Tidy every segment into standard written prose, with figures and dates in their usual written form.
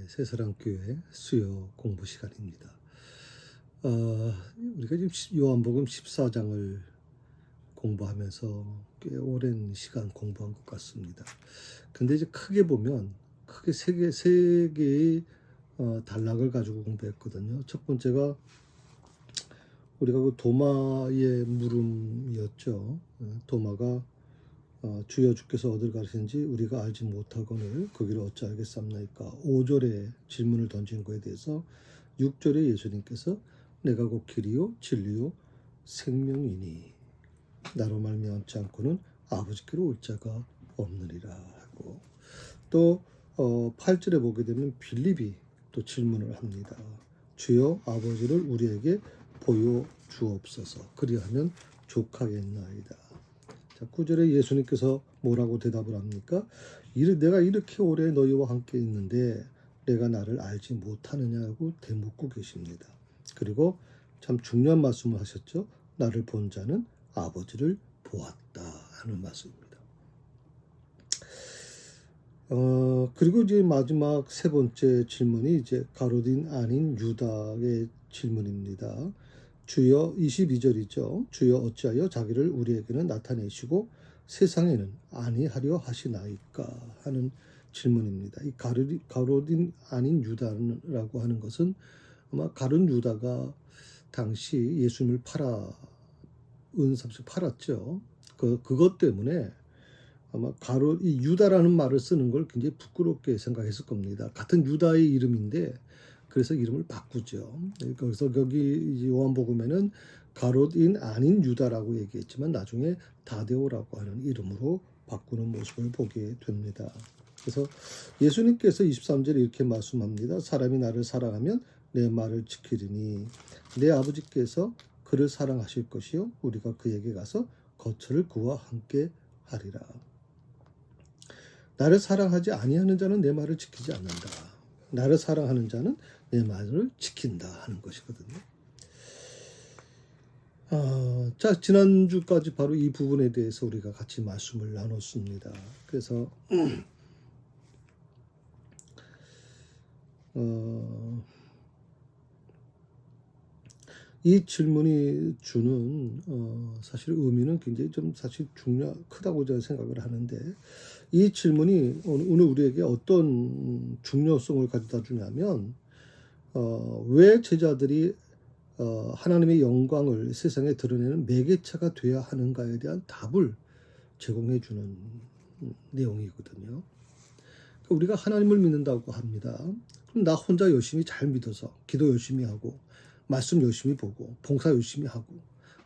새사랑교회 수요 공부 시간입니다. 우리가 지금 요한복음 14장을 공부하면서 꽤 오랜 시간 공부한 것 같습니다. 근데 이제 크게 보면 크게 세 개의 단락을 가지고 공부했거든요. 첫 번째가 우리가 그 도마의 물음이었죠. 도마가 주여 주께서 어딜 가시는지 우리가 알지 못하거늘 거기를 어찌 알겠삼나이까. 5절에 질문을 던진 거에 대해서 6절에 예수님께서 내가 곧 길이요 진리요 생명이니 나로 말미암지 않고는 아버지께로 올 자가 없느니라 하고, 또 8절에 보게 되면 빌립이 또 질문을 합니다. 주여 아버지를 우리에게 보여 주옵소서 그리하면 족하겠나이다. 자, 9절에 예수님께서 뭐라고 대답을 합니까? 내가 이렇게 오래 너희와 함께 있는데 내가 나를 알지 못하느냐고 되묻고 계십니다. 그리고 참 중요한 말씀을 하셨죠. 나를 본 자는 아버지를 보았다 하는 말씀입니다. 그리고 이제 마지막 세 번째 질문이 이제 가룟 아닌 유다의 질문입니다. 주여 22절이죠. 주여 어찌하여 자기를 우리에게는 나타내시고 세상에는 아니하려 하시나이까 하는 질문입니다. 이 가룟 아닌 유다라고 하는 것은 아마 가룟 유다가 당시 예수님을 은삼시 팔았죠. 그것 때문에 아마 이 유다라는 말을 쓰는 걸 굉장히 부끄럽게 생각했을 겁니다. 같은 유다의 이름인데 그래서 이름을 바꾸죠. 그래서 여기 요한복음에는 가룟인 아닌 유다라고 얘기했지만 나중에 다데오라고 하는 이름으로 바꾸는 모습을 보게 됩니다. 그래서 예수님께서 23절에 이렇게 말씀합니다. 사람이 나를 사랑하면 내 말을 지키리니 내 아버지께서 그를 사랑하실 것이요 우리가 그에게 가서 거처를 그와 함께 하리라. 나를 사랑하지 아니하는 자는 내 말을 지키지 않는다. 나를 사랑하는 자는 내 말을 지킨다 하는 것이거든요. 자, 지난주까지 바로 이 부분에 대해서 우리가 같이 말씀을 나눴습니다. 그래서 이 질문이 주는 사실 의미는 굉장히 좀 사실 크다고 저는 생각을 하는데, 이 질문이 오늘 우리에게 어떤 중요성을 가져다 주냐면 왜 제자들이 하나님의 영광을 세상에 드러내는 매개체가 되어야 하는가에 대한 답을 제공해 주는 내용이거든요. 우리가 하나님을 믿는다고 합니다. 그럼 나 혼자 열심히 잘 믿어서 기도 열심히 하고 말씀 열심히 보고 봉사 열심히 하고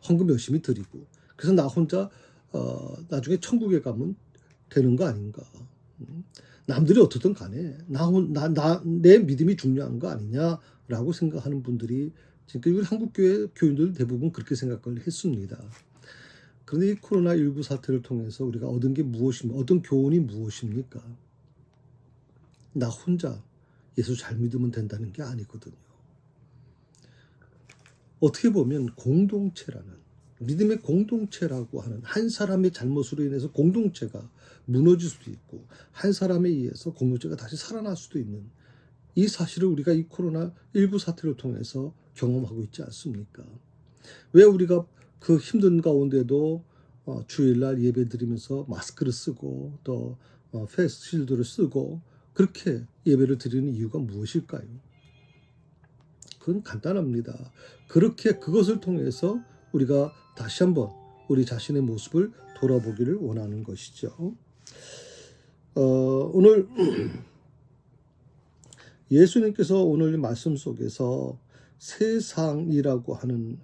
헌금 열심히 드리고 그래서 나 혼자 나중에 천국에 가면 되는 거 아닌가. 남들이 어떻든 간에 내 믿음이 중요한 거 아니냐라고 생각하는 분들이 지금 우리 한국교회 교인들 대부분 그렇게 생각을 했습니다. 그런데 이 코로나19 사태를 통해서 우리가 얻은 교훈이 무엇입니까? 나 혼자 예수 잘 믿으면 된다는 게 아니거든요. 어떻게 보면 믿음의 공동체라고 하는 한 사람의 잘못으로 인해서 공동체가 무너질 수도 있고 한 사람에 의해서 공동체가 다시 살아날 수도 있는 이 사실을 우리가 이 코로나19 사태를 통해서 경험하고 있지 않습니까? 왜 우리가 그 힘든 가운데도 주일날 예배 드리면서 마스크를 쓰고 또 페이스 실드를 쓰고 그렇게 예배를 드리는 이유가 무엇일까요? 그건 간단합니다. 그것을 통해서 우리가 다시 한번 우리 자신의 모습을 돌아보기를 원하는 것이죠. 오늘 예수님께서 오늘 말씀 속에서 세상이라고 하는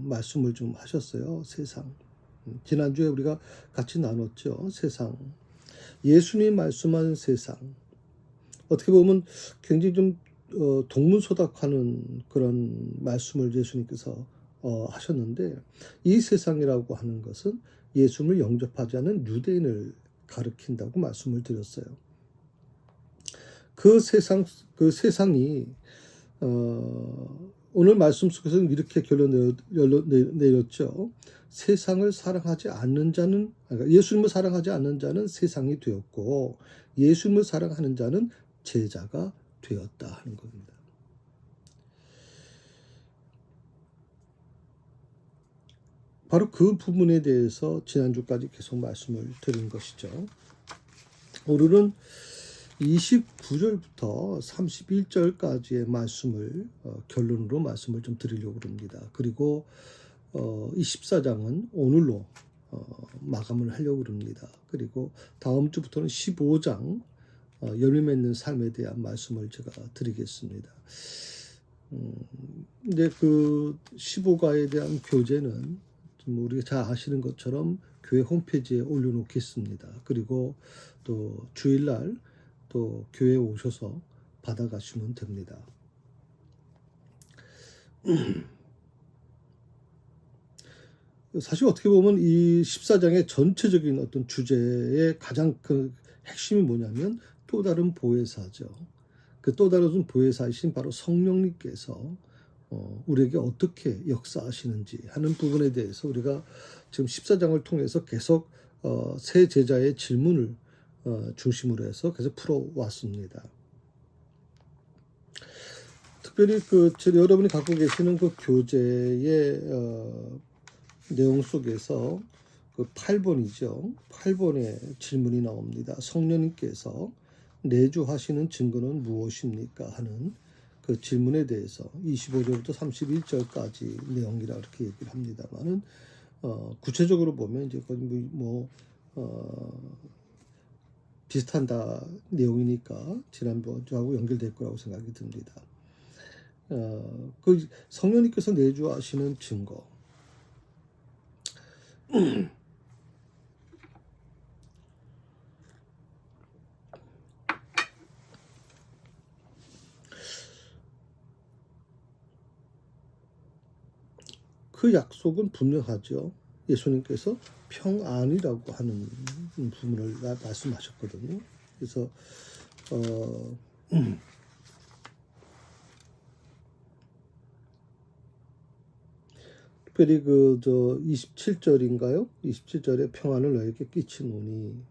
말씀을 좀 하셨어요. 세상. 지난주에 우리가 같이 나눴죠. 세상. 예수님이 말씀한 세상. 어떻게 보면 굉장히 좀 동문서답하는 그런 말씀을 예수님께서 하셨는데, 이 세상이라고 하는 것은 예수님을 영접하지 않은 유대인을 가리킨다고 말씀을 드렸어요. 그 세상이 오늘 말씀 속에서는 이렇게 결론 내렸죠. 세상을 사랑하지 않는 자는, 그러니까 예수님을 사랑하지 않는 자는 세상이 되었고 예수님을 사랑하는 자는 제자가 되었다 하는 겁니다. 바로 그 부분에 대해서 지난주까지 계속 말씀을 드린 것이죠. 오늘은 29절부터 31절까지의 말씀을 결론으로 말씀을 좀 드리려고 합니다. 그리고 이 14장은 오늘로 마감을 하려고 합니다. 그리고 다음 주부터는 15장 열매 맺는 삶에 대한 말씀을 제가 드리겠습니다. 근데 그 15가에 대한 교재는 우리가 잘 아시는 것처럼 교회 홈페이지에 올려놓겠습니다. 그리고 또 주일날 또 교회에 오셔서 받아가시면 됩니다. 사실 어떻게 보면 이 14장의 전체적인 어떤 주제의 가장 그 핵심이 뭐냐면 또 다른 보혜사죠. 그 또 다른 보혜사이신 바로 성령님께서 우리에게 어떻게 역사하시는지 하는 부분에 대해서 우리가 지금 14장을 통해서 계속 새 제자의 질문을 중심으로 해서 계속 풀어왔습니다. 특별히 여러분이 갖고 계시는 그 교재의 내용 속에서 그 8번이죠. 8번의 질문이 나옵니다. 성령님께서 내주하시는 증거는 무엇입니까? 하는 그 질문에 대해서 25절부터 31절까지 내용이라 이렇게 얘기를 합니다만은 구체적으로 보면 이제 비슷한 다 내용이니까 지난번하고 연결될 거라고 생각이 듭니다. 그 성령님께서 내주하시는 증거. 그 약속은 분명하죠. 예수님께서 평안이라고 하는 부분을 말씀하셨거든요. 그래서 특별히 27절인가요? 27절에 평안을 너에게 끼치노니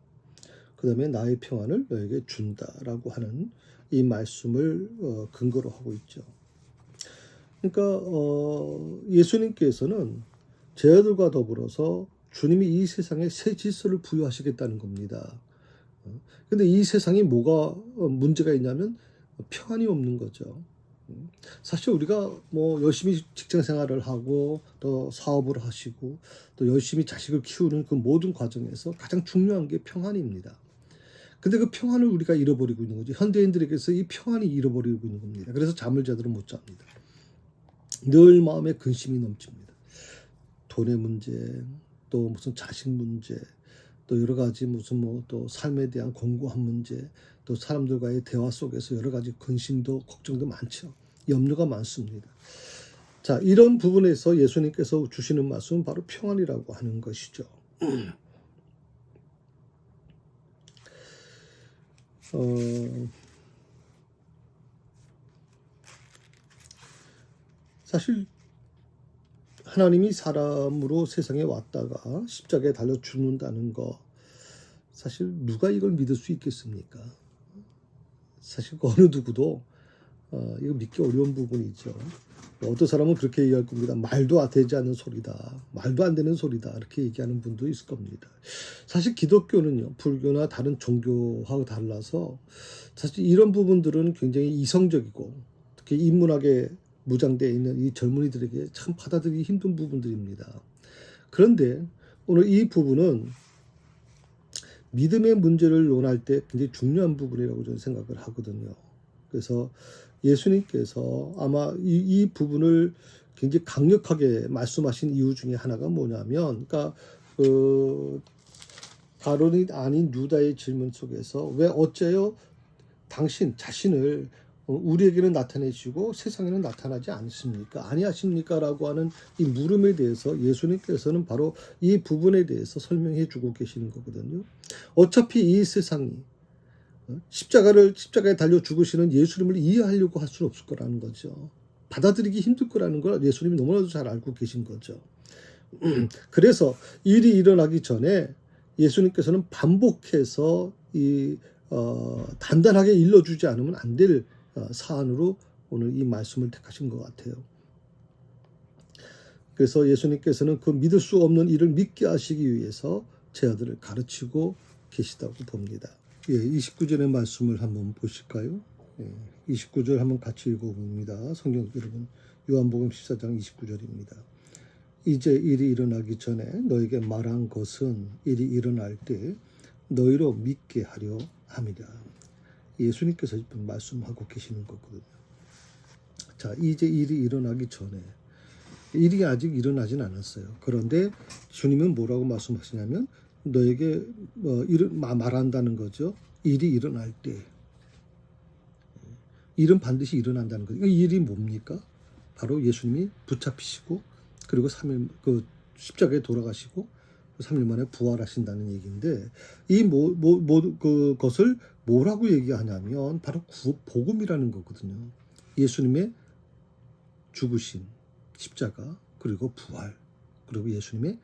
그 다음에 나의 평안을 너에게 준다라고 하는 이 말씀을 근거로 하고 있죠. 그러니까 예수님께서는 제자들과 더불어서 주님이 이 세상에 새 질서를 부여하시겠다는 겁니다. 근데 이 세상이 뭐가 문제가 있냐면 평안이 없는 거죠. 사실 우리가 열심히 직장 생활을 하고 또 사업을 하시고 또 열심히 자식을 키우는 그 모든 과정에서 가장 중요한 게 평안입니다. 근데 그 평안을 우리가 잃어버리고 있는 거죠. 현대인들에게서 이 평안이 잃어버리고 있는 겁니다. 그래서 잠을 제대로 못 잡니다. 늘 마음에 근심이 넘칩니다. 돈의 문제, 또 무슨 자식 문제, 또 여러 가지 또 삶에 대한 공고한 문제, 또 사람들과의 대화 속에서 여러 가지 근심도 걱정도 많죠. 염려가 많습니다. 자, 이런 부분에서 예수님께서 주시는 말씀은 바로 평안이라고 하는 것이죠. 사실 하나님이 사람으로 세상에 왔다가 십자가에 달려 죽는다는 거, 사실 누가 이걸 믿을 수 있겠습니까? 사실 어느 누구도 이거 믿기 어려운 부분이죠. 어떤 사람은 그렇게 얘기할 겁니다. 말도 되지 않는 소리다. 말도 안 되는 소리다. 이렇게 얘기하는 분도 있을 겁니다. 사실 기독교는요, 불교나 다른 종교하고 달라서 사실 이런 부분들은 굉장히 이성적이고 특히 인문학에 무장되어 있는 이 젊은이들에게 참 받아들이기 힘든 부분들입니다. 그런데 오늘 이 부분은 믿음의 문제를 논할 때 굉장히 중요한 부분이라고 저는 생각을 하거든요. 그래서 예수님께서 아마 이 부분을 굉장히 강력하게 말씀하신 이유 중에 하나가 뭐냐면, 그러니까 가론이 아닌 유다의 질문 속에서 왜 어째요 당신 자신을 우리에게는 나타내시고 세상에는 나타나지 않습니까? 아니하십니까? 라고 하는 이 물음에 대해서 예수님께서는 바로 이 부분에 대해서 설명해 주고 계시는 거거든요. 어차피 이 세상이 십자가에 달려 죽으시는 예수님을 이해하려고 할 수는 없을 거라는 거죠. 받아들이기 힘들 거라는 걸 예수님이 너무나도 잘 알고 계신 거죠. 그래서 일이 일어나기 전에 예수님께서는 반복해서 단단하게 일러주지 않으면 안 될 사안으로 오늘 이 말씀을 택하신 것 같아요. 그래서 예수님께서는 그 믿을 수 없는 일을 믿게 하시기 위해서 제 아들을 가르치고 계시다고 봅니다. 29절의 말씀을 한번 보실까요? 29절 한번 같이 읽어봅니다. 성경 여러분, 요한복음 14장 29절입니다. 이제 일이 일어나기 전에 너에게 말한 것은 일이 일어날 때 너희로 믿게 하려 함이라. 예수님께서 지금 말씀하고 계시는 거거든요. 자, 이제 일이 일어나기 전에, 일이 아직 일어나진 않았어요. 그런데 주님은 뭐라고 말씀하시냐면 너에게 말한다는 거죠. 일이 일어날 때. 일은 반드시 일어난다는 거죠. 이 일이 뭡니까? 바로 예수님이 붙잡히시고 그리고 3일 십자가에 돌아가시고 3일 만에 부활하신다는 얘기인데, 이 그것을 뭐라고 얘기하냐면 바로 복음이라는 거거든요. 예수님의 죽으심, 십자가, 그리고 부활, 그리고 예수님의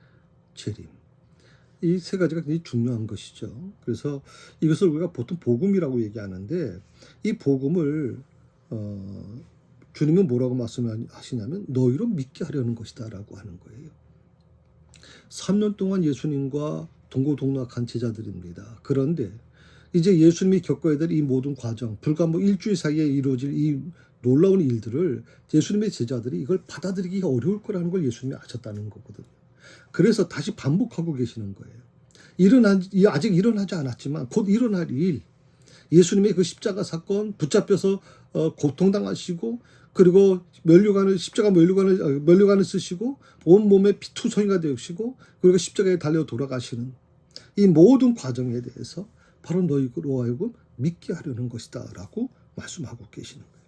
재림. 이 세 가지가 굉장히 중요한 것이죠. 그래서 이것을 우리가 보통 복음이라고 얘기하는데, 이 복음을 주님은 뭐라고 말씀하시냐면 너희로 믿게 하려는 것이다 라고 하는 거예요. 3년 동안 예수님과 동고동락한 제자들입니다. 그런데 이제 예수님이 겪어야 될 이 모든 과정, 불과 일주일 사이에 이루어질 이 놀라운 일들을 예수님의 제자들이 이걸 받아들이기가 어려울 거라는 걸 예수님이 아셨다는 거거든요. 그래서 다시 반복하고 계시는 거예요. 아직 일어나지 않았지만 곧 일어날 일, 예수님의 그 십자가 사건, 붙잡혀서 고통당하시고, 그리고 십자가 면류관을 쓰시고 온몸에 피투성이가 되시고, 그리고 십자가에 달려 돌아가시는 이 모든 과정에 대해서 바로 너희로 하여금 믿게 하려는 것이다 라고 말씀하고 계시는 거예요.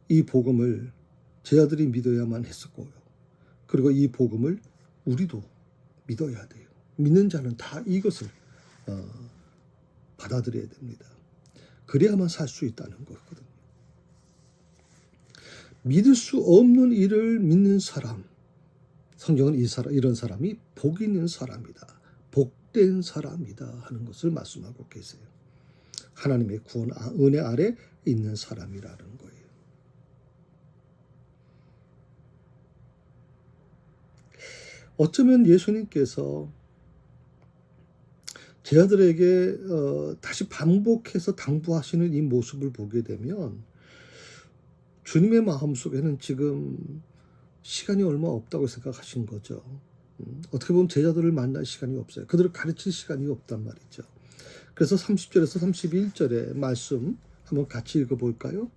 이 복음을 제자들이 믿어야만 했었고요. 그리고 이 복음을 우리도 믿어야 돼요. 믿는 자는 다 이것을 받아들여야 됩니다. 그래야만 살 수 있다는 거거든요. 믿을 수 없는 일을 믿는 사람, 성경은 이런 사람이 복 있는 사람이다, 복된 사람이다 하는 것을 말씀하고 계세요. 하나님의 구원, 은혜 아래 있는 사람이라는 거예요. 어쩌면 예수님께서 제자들에게 다시 반복해서 당부하시는 이 모습을 보게 되면 주님의 마음속에는 지금 시간이 얼마 없다고 생각하신 거죠. 어떻게 보면 제자들을 만날 시간이 없어요. 그들을 가르칠 시간이 없단 말이죠. 그래서 30절에서 31절의 말씀 한번 같이 읽어볼까요?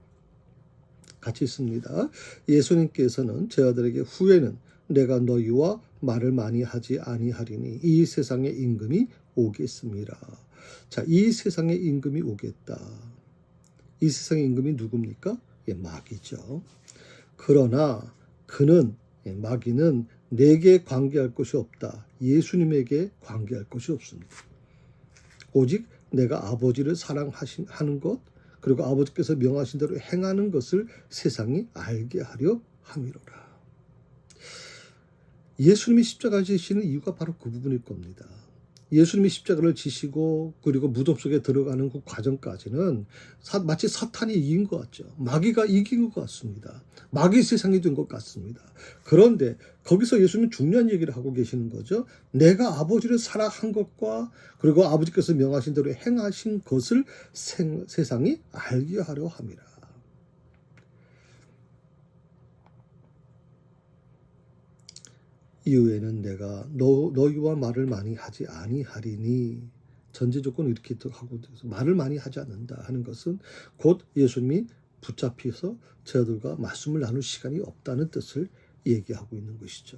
같이 있습니다. 예수님께서는 제자들에게 후에는 내가 너희와 말을 많이 하지 아니하리니 이 세상의 임금이 오겠습니다. 자, 이 세상의 임금이 오겠다. 이 세상의 임금이 누굽니까? 마귀죠. 그러나 그는, 마귀는 내게 관계할 것이 없다. 예수님에게 관계할 것이 없습니다. 오직 내가 아버지를 사랑하는 것, 그리고 아버지께서 명하신 대로 행하는 것을 세상이 알게 하려 함이로라. 예수님이 십자가 지시는 이유가 바로 그 부분일 겁니다. 예수님이 십자가를 지시고 그리고 무덤 속에 들어가는 그 과정까지는 마치 사탄이 이긴 것 같죠. 마귀가 이긴 것 같습니다. 마귀 세상이 된 것 같습니다. 그런데 거기서 예수님은 중요한 얘기를 하고 계시는 거죠. 내가 아버지를 사랑한 것과 그리고 아버지께서 명하신 대로 행하신 것을 세상이 알게 하려 함이라. 이후에는 내가 너희와 말을 많이 하지 아니하리니, 전제 조건을 이렇게 하고 말을 많이 하지 않는다 하는 것은 곧 예수님이 붙잡혀서 저들과 말씀을 나눌 시간이 없다는 뜻을 얘기하고 있는 것이죠.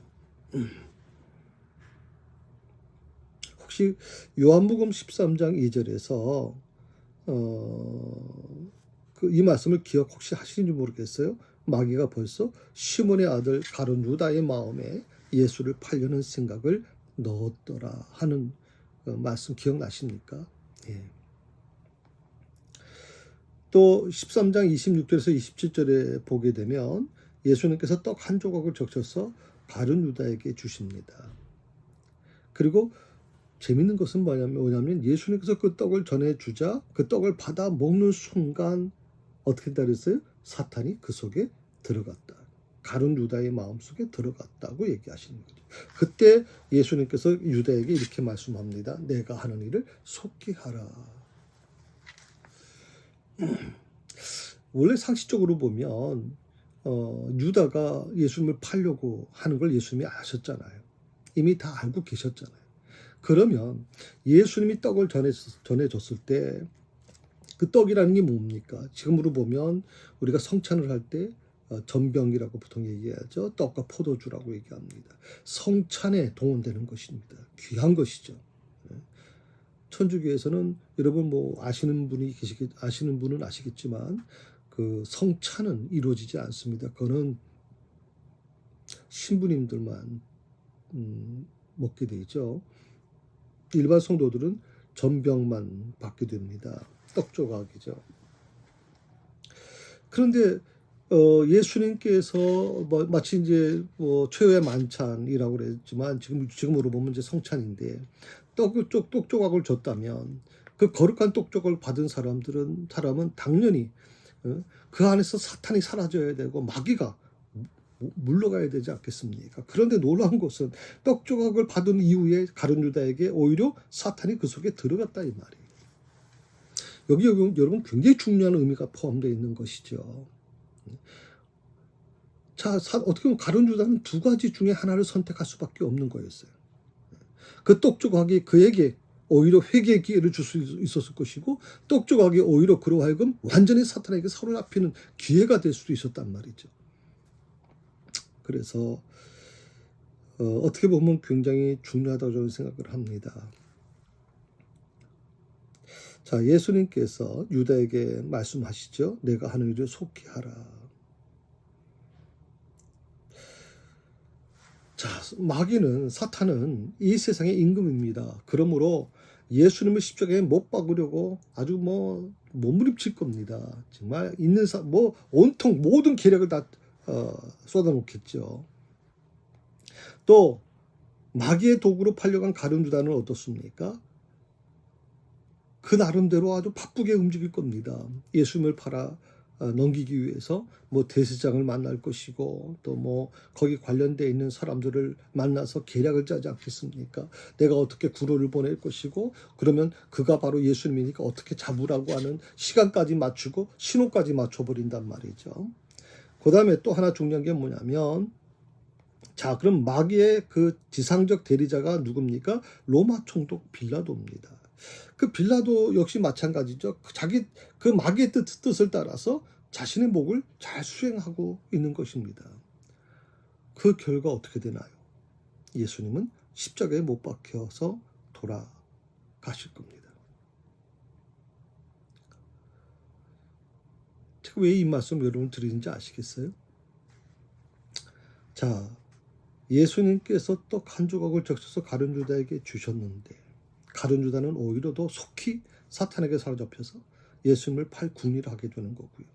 혹시 요한복음 13장 2절에서 이 말씀을 기억 혹시 하시는지 모르겠어요. 마귀가 벌써 시몬의 아들 가룟 유다의 마음에 예수를 팔려는 생각을 넣었더라 하는 말씀 기억나십니까? 예. 또 13장 26절에서 27절에 보게 되면 예수님께서 떡 한 조각을 적셔서 가룟 유다에게 주십니다. 그리고 재밌는 것은 뭐냐면 예수님께서 그 떡을 전해주자 그 떡을 받아 먹는 순간 어떻게 따르어요? 사탄이 그 속에 들어갔다. 가룟 유다의 마음속에 들어갔다고 얘기하시는 거죠. 그때 예수님께서 유다에게 이렇게 말씀합니다. 내가 하는 일을 속히 하라. 원래 상식적으로 보면 유다가 예수님을 팔려고 하는 걸 예수님이 아셨잖아요. 이미 다 알고 계셨잖아요. 그러면 예수님이 떡을 전해줬을 때 그 떡이라는 게 뭡니까? 지금으로 보면 우리가 성찬을 할 때 전병이라고 보통 얘기하죠. 떡과 포도주라고 얘기합니다. 성찬에 동원되는 것입니다. 귀한 것이죠. 천주교에서는 여러분 뭐 아시는 분은 아시겠지만 그 성찬은 이루어지지 않습니다. 그거는 신부님들만 먹게 되죠. 일반 성도들은 전병만 받게 됩니다. 떡 조각이죠. 그런데 예수님께서 마치 이제 최후의 만찬이라고 그랬지만 지금으로 보면 이제 성찬인데 떡 조각을 줬다면 그 거룩한 떡 조각을 받은 사람은 당연히 그 안에서 사탄이 사라져야 되고 마귀가 물러가야 되지 않겠습니까? 그런데 놀라운 것은 떡 조각을 받은 이후에 가룟 유다에게 오히려 사탄이 그 속에 들어갔다 이 말이에요. 여기 여러분 굉장히 중요한 의미가 포함되어 있는 것이죠. 자, 어떻게 보면 가룟 유다는 두 가지 중에 하나를 선택할 수밖에 없는 거였어요. 그 떡 조각이 그에게 오히려 회개의 기회를 줄 수 있었을 것이고 떡 조각이 오히려 그로 하여금 완전히 사탄에게 사로잡히는 기회가 될 수도 있었단 말이죠. 그래서 어떻게 보면 굉장히 중요하다고 저는 생각을 합니다. 자, 예수님께서 유다에게 말씀하시죠. 내가 하는 일을 속히 하라. 자, 마귀는 사탄은 이 세상의 임금입니다. 그러므로 예수님을 십자가에 못 박으려고 아주 몸부림칠 겁니다. 정말 있는 온통 모든 계략을 다 쏟아놓겠죠. 또 마귀의 도구로 팔려간 가룟 유다는 어떻습니까? 그 나름대로 아주 바쁘게 움직일 겁니다. 예수님을 팔아 넘기기 위해서 대제사장을 만날 것이고 또 거기 관련되어 있는 사람들을 만나서 계략을 짜지 않겠습니까? 내가 어떻게 구로를 보낼 것이고 그러면 그가 바로 예수님이니까 어떻게 잡으라고 하는 시간까지 맞추고 신호까지 맞춰버린단 말이죠. 그 다음에 또 하나 중요한 게 뭐냐면 자, 그럼 마귀의 그 지상적 대리자가 누굽니까? 로마 총독 빌라도입니다. 그 빌라도 역시 마찬가지죠. 그 마귀의 뜻을 따라서 자신의 목을 잘 수행하고 있는 것입니다. 그 결과 어떻게 되나요? 예수님은 십자가에 못 박혀서 돌아가실 겁니다. 제가 왜 이 말씀 여러분 드리는지 아시겠어요? 자, 예수님께서 떡 한 조각을 적셔서 가룟 유다에게 주셨는데 가룟 유다는 오히려 더 속히 사탄에게 사로잡혀서 예수님을 팔 궁리를 하게 되는 거고요.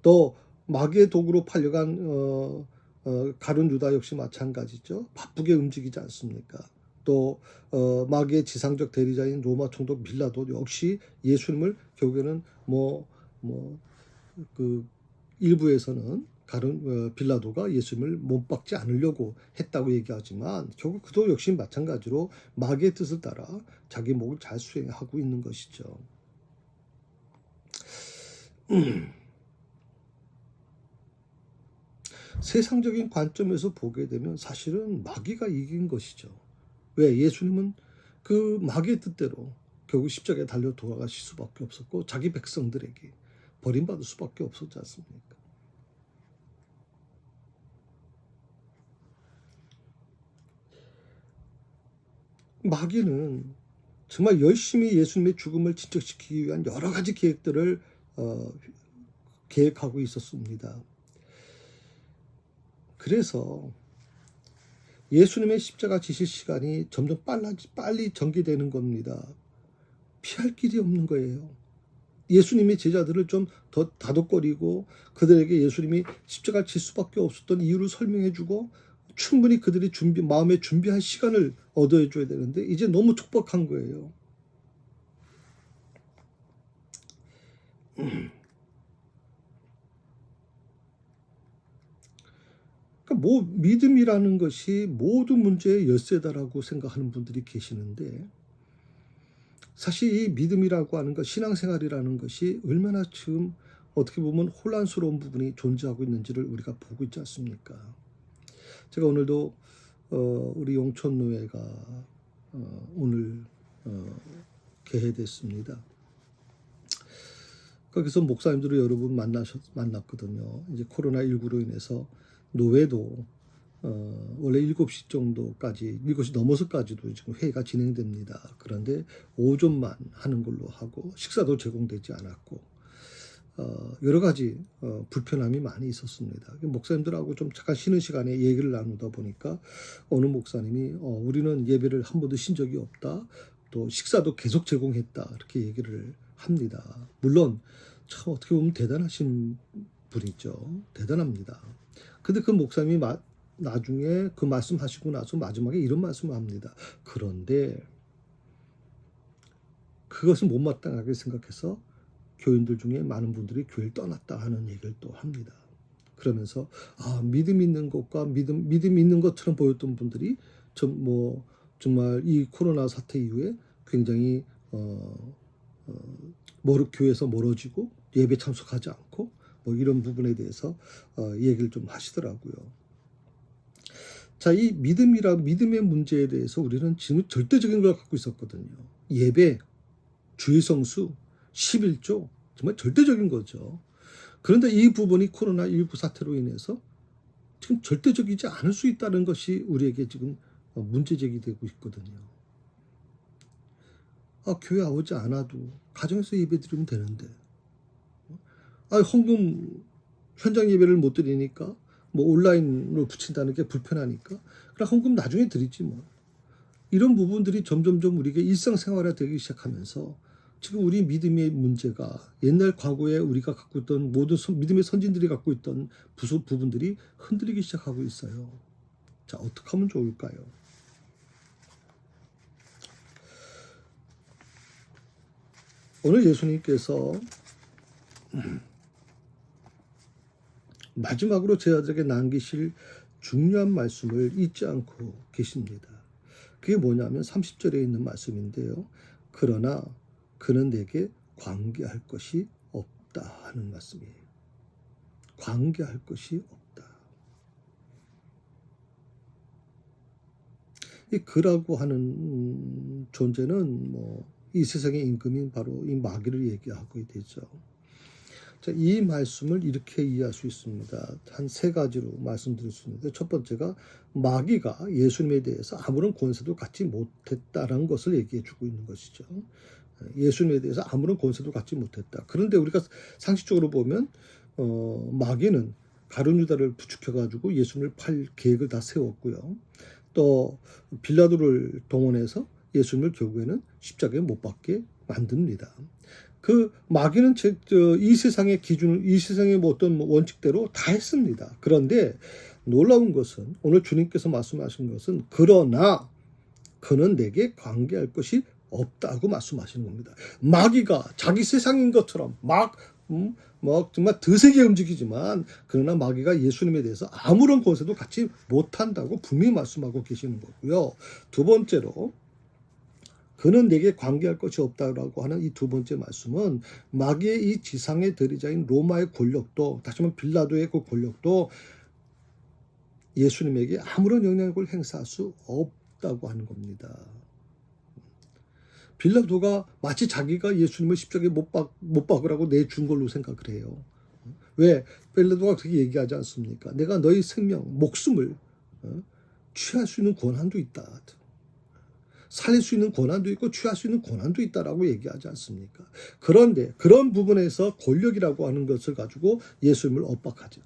또 마귀의 도구로 팔려간 가룟 유다 역시 마찬가지죠. 바쁘게 움직이지 않습니까? 또 마귀의 지상적 대리자인 로마 총독 빌라도 역시 예수님을 결국에는 그 일부에서는 빌라도가 예수님을 못 박지 않으려고 했다고 얘기하지만 결국 그도 역시 마찬가지로 마귀의 뜻을 따라 자기 목을 잘 수행하고 있는 것이죠. 세상적인 관점에서 보게 되면 사실은 마귀가 이긴 것이죠. 왜? 예수님은 그 마귀의 뜻대로 결국 십자가에 달려 돌아가실 수밖에 없었고 자기 백성들에게 버림받을 수밖에 없었지 않습니까? 마귀는 정말 열심히 예수님의 죽음을 진척시키기 위한 여러 가지 계획들을 계획하고 있었습니다. 그래서 예수님의 십자가 지실 시간이 점점 빨리 전개되는 겁니다. 피할 길이 없는 거예요. 예수님의 제자들을 좀 더 다독거리고 그들에게 예수님이 십자가를 질 수밖에 없었던 이유를 설명해주고 충분히 그들이 마음에 준비할 시간을 얻어야 줘야 되는데 이제 너무 촉박한 거예요. 그러니까 믿음이라는 것이 모든 문제의 열쇠다라고 생각하는 분들이 계시는데, 사실 이 믿음이라고 하는 것, 신앙생활이라는 것이 얼마나 지금 어떻게 보면 혼란스러운 부분이 존재하고 있는지를 우리가 보고 있지 않습니까? 제가 오늘도 우리 용천노회가 오늘 개회됐습니다. 거기서 목사님들을 여러 분 만났거든요. 이제 코로나19로 인해서 노회도 원래 7시 정도까지, 7시 넘어서까지도 지금 회의가 진행됩니다. 그런데 오전만 하는 걸로 하고 식사도 제공되지 않았고 여러 가지 불편함이 많이 있었습니다. 목사님들하고 좀 잠깐 쉬는 시간에 얘기를 나누다 보니까 어느 목사님이 우리는 예배를 한 번도 쉰 적이 없다. 또 식사도 계속 제공했다. 이렇게 얘기를 합니다. 물론 참 어떻게 보면 대단하신 분이죠. 대단합니다. 근데 그 목사님이 나중에 그 말씀하시고 나서 마지막에 이런 말씀을 합니다. 그런데 그것은 못마땅하게 생각해서 교인들 중에 많은 분들이 교회를 떠났다 하는 얘기를 또 합니다. 그러면서 믿음 있는 것과 믿음 있는 것처럼 보였던 분들이 정말 이 코로나 사태 이후에 굉장히 교회에서 멀어지고 예배 참석하지 않고 이런 부분에 대해서 얘기를 좀 하시더라고요. 자, 이 믿음의 문제에 대해서 우리는 지금 절대적인 걸 갖고 있었거든요. 예배, 주일 성수, 11조, 정말 절대적인 거죠. 그런데 이 부분이 코로나19 사태로 인해서 지금 절대적이지 않을 수 있다는 것이 우리에게 지금 문제 제기되고 있거든요. 교회 오지 않아도 가정에서 예배 드리면 되는데, 헌금 현장 예배를 못 드리니까 온라인으로 붙인다는 게 불편하니까 그럼 헌금 나중에 드리지 뭐. 이런 부분들이 점점점 우리가 일상생활화되기 시작하면서 지금 우리 믿음의 문제가 옛날 과거에 우리가 갖고 있던 모든 믿음의 선진들이 갖고 있던 부분들이 흔들리기 시작하고 있어요. 자, 어떻게 하면 좋을까요? 오늘 예수님께서 마지막으로 제자들에게 남기실 중요한 말씀을 잊지 않고 계십니다. 그게 뭐냐면 30절에 있는 말씀인데요. 그러나 그는 내게 관계할 것이 없다 하는 말씀이에요. 관계할 것이 없다. 이 그라고 하는 존재는 이 세상의 임금인 바로 이 마귀를 얘기하고 되죠. 자, 이 말씀을 이렇게 이해할 수 있습니다. 한 세 가지로 말씀드릴 수 있는데, 첫 번째가 마귀가 예수님에 대해서 아무런 권세도 갖지 못했다라는 것을 얘기해 주고 있는 것이죠. 예수님에 대해서 아무런 권세도 갖지 못했다. 그런데 우리가 상식적으로 보면 마귀는 가룟 유다를 부추겨 가지고 예수님을 팔 계획을 다 세웠고요. 또 빌라도를 동원해서 예수님을 결국에는 십자가에 못 박게 만듭니다. 그 마귀는 이 세상의 기준을, 이 세상의 어떤 원칙대로 다 했습니다. 그런데 놀라운 것은 오늘 주님께서 말씀하신 것은 그러나 그는 내게 관계할 것이 없다고 말씀하시는 겁니다. 마귀가 자기 세상인 것처럼 정말 드세게 움직이지만 그러나 마귀가 예수님에 대해서 아무런 권세도 갖지 못한다고 분명히 말씀하고 계시는 거고요. 두 번째로 그는 내게 관계할 것이 없다라고 하는 이 두 번째 말씀은 마귀의 이 지상의 대리자인 로마의 권력도, 다시 말하면 빌라도의 그 권력도 예수님에게 아무런 영향력을 행사할 수 없다고 하는 겁니다. 빌라도가 마치 자기가 예수님을 십자가에 못 박으라고 내준 걸로 생각을 해요. 왜? 빌라도가 그렇게 얘기하지 않습니까? 내가 너희 생명, 목숨을 취할 수 있는 권한도 있다. 살릴 수 있는 권한도 있고 취할 수 있는 권한도 있다라고 얘기하지 않습니까? 그런데 그런 부분에서 권력이라고 하는 것을 가지고 예수님을 엇박하죠.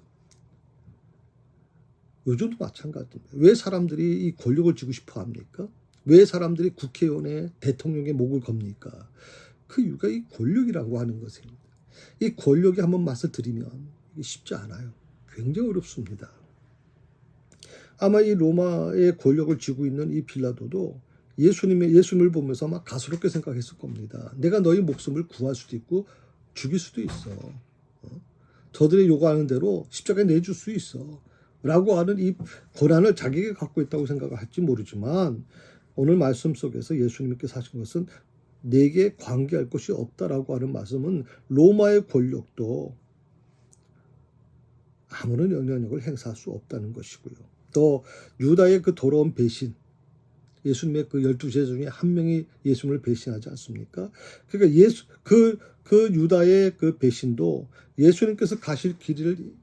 요즘도 마찬가지입니다. 왜 사람들이 이 권력을 쥐고 싶어 합니까? 왜 사람들이 국회의원의 대통령의 목을 겁니까? 그 이유가 이 권력이라고 하는 것입니다. 이 권력에 한번 맛을 들이면 이게 쉽지 않아요. 굉장히 어렵습니다. 아마 이 로마의 권력을 쥐고 있는 이 빌라도도 예수님을 보면서 아마 가소롭게 생각했을 겁니다. 내가 너희 목숨을 구할 수도 있고 죽일 수도 있어. 저들이 요구하는 대로 십자가에 내줄 수 있어. 라고 하는 이 고난을 자기가 갖고 있다고 생각할지 모르지만 오늘 말씀 속에서 예수님께서 하신 것은 내게 관계할 것이 없다라고 하는 말씀은 로마의 권력도 아무런 영향력을 행사할 수 없다는 것이고요. 또 유다의 그 더러운 배신, 예수님의 그 12제자 중에 한 명이 예수님을 배신하지 않습니까? 그러니까 그 유다의 그 배신도 예수님께서 가실 길을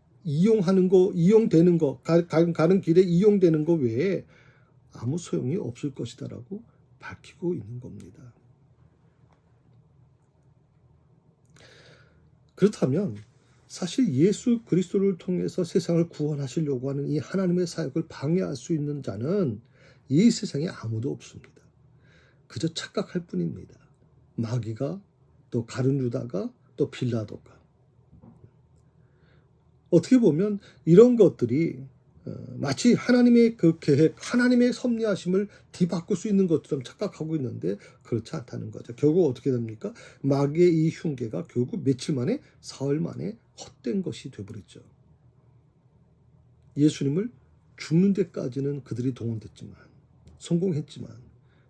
가는 길에 이용되는 거 외에 아무 소용이 없을 것이다라고 밝히고 있는 겁니다. 그렇다면 사실 예수 그리스도를 통해서 세상을 구원하시려고 하는 이 하나님의 사역을 방해할 수 있는 자는 이 세상에 아무도 없습니다. 그저 착각할 뿐입니다. 마귀가, 또 가룟 유다가, 또 빌라도가. 어떻게 보면 이런 것들이 마치 하나님의 그 계획, 하나님의 섭리하심을 뒤바꿀 수 있는 것처럼 착각하고 있는데 그렇지 않다는 거죠. 결국 어떻게 됩니까? 마귀의 이 흉계가 결국 며칠 만에, 사흘 만에 헛된 것이 되어버렸죠. 예수님을 죽는 데까지는 그들이 동원됐지만, 성공했지만,